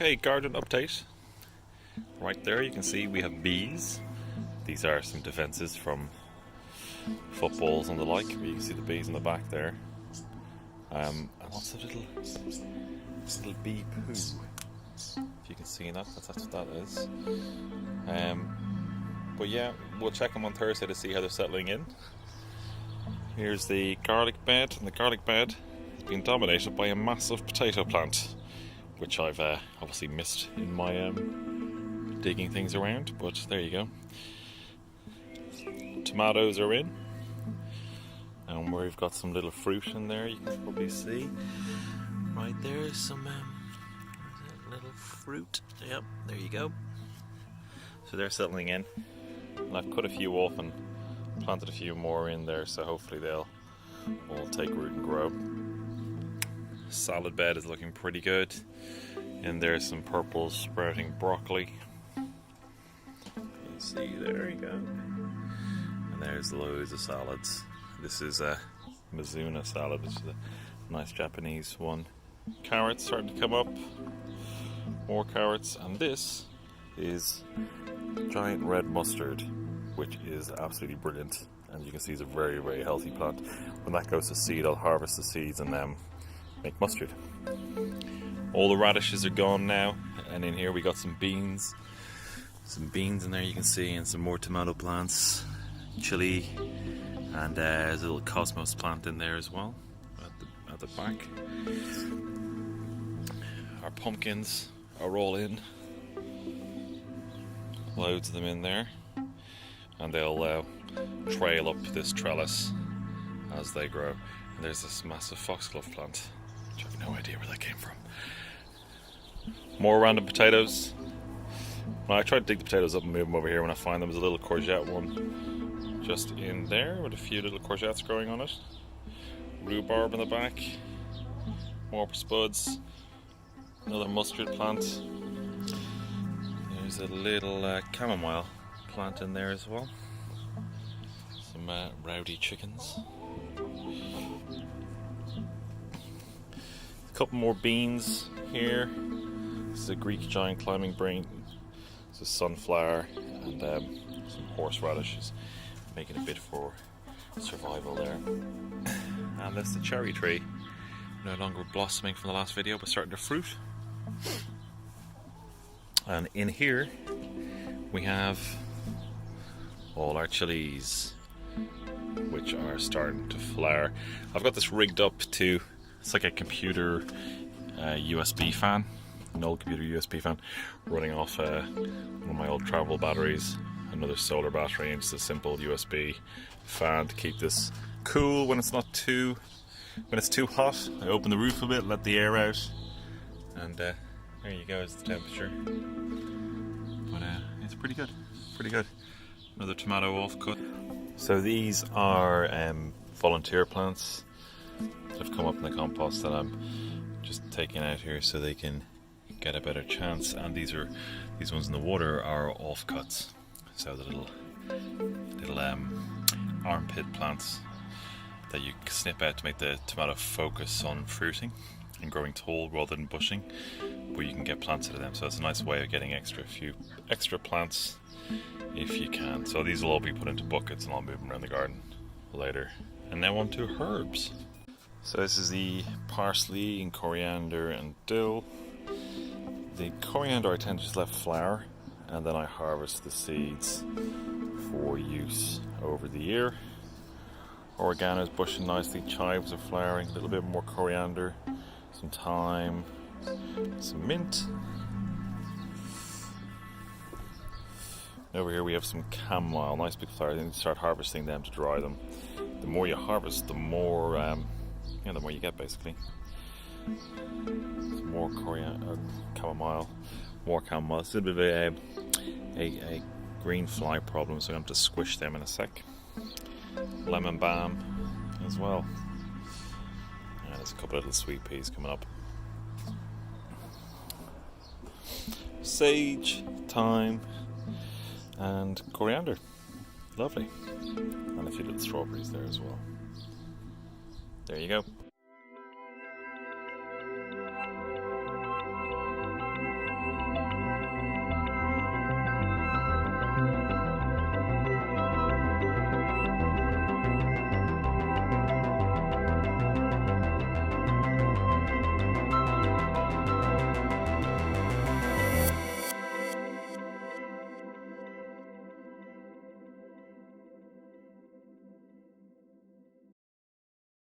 Okay, garden update. Right there you can see we have bees. These are some defences from footballs and the like. You can see the bees in the back there. And lots of little bee poo. If you can see that, that's what that is. But yeah, we'll check them on Thursday to see how they're settling in. Here's the garlic bed, and the garlic bed has been dominated by a massive potato plant, which I've obviously missed in my digging things around, but there you go. Tomatoes are in, and we've got some little fruit in there. You can probably see right there some little fruit. Yep, there you go. So they're settling in, and I've cut a few off and planted a few more in there, so hopefully they'll all take root and grow. Salad bed is looking pretty good, and there's some purple sprouting broccoli. You see, there you go. And there's loads of salads. This is a Mizuna salad, which is a nice Japanese one. Carrots starting to come up, more carrots, and this is giant red mustard, which is absolutely brilliant. And you can see it's a very, very healthy plant. When that goes to seed, I'll harvest the seeds and make mustard. All the radishes are gone now, and in here we got some beans. Some beans in there you can see, and some more tomato plants, chili, and there's a little cosmos plant in there as well at the back. Our pumpkins are all in. Loads of them in there, and they'll trail up this trellis as they grow. And there's this massive foxglove plant, which I have no idea where that came from. More random potatoes. Well, I try to dig the potatoes up and move them over here when I find them. There's a little courgette one just in there with a few little courgettes growing on it. Rhubarb in the back. More spuds. Another mustard plant. There's a little chamomile plant in there as well. Some rowdy chickens. A couple more beans here. This is a Greek giant climbing brain. This is sunflower and some horseradishes, making a bid for survival there. And that's the cherry tree, no longer blossoming from the last video, but starting to fruit. And in here we have all our chilies, which are starting to flower. I've got this rigged up to, it's like a computer USB fan, an old computer USB fan, running off one of my old travel batteries, another solar battery, and just a simple USB fan to keep this cool when it's too hot. I open the roof a bit, let the air out, and there you go, is the temperature. But it's pretty good. Another tomato off cut. So these are volunteer plants that have come up in the compost that I'm just taking out here so they can get a better chance. And these ones in the water are offcuts. So the little armpit plants that you snip out to make the tomato focus on fruiting and growing tall rather than bushing, but you can get plants out of them. So it's a nice way of getting few extra plants if you can. So these will all be put into buckets, and I'll move them around the garden later. And now on to herbs. So this is the parsley and coriander and dill. The coriander I tend to just let flower, and then I harvest the seeds for use over the year. Oregano is bushing nicely, chives are flowering, a little bit more coriander, some thyme, some mint. Over here we have some chamomile, nice big flowers. You start harvesting them to dry them. The more you harvest, the more the more you get, basically. Some more chamomile, more chamomile. It's a little bit of a green fly problem, so I'm going to have to squish them in a sec. Lemon balm as well. And there's a couple of little sweet peas coming up. Sage, thyme, and coriander. Lovely. And a few little strawberries there as well. There you go.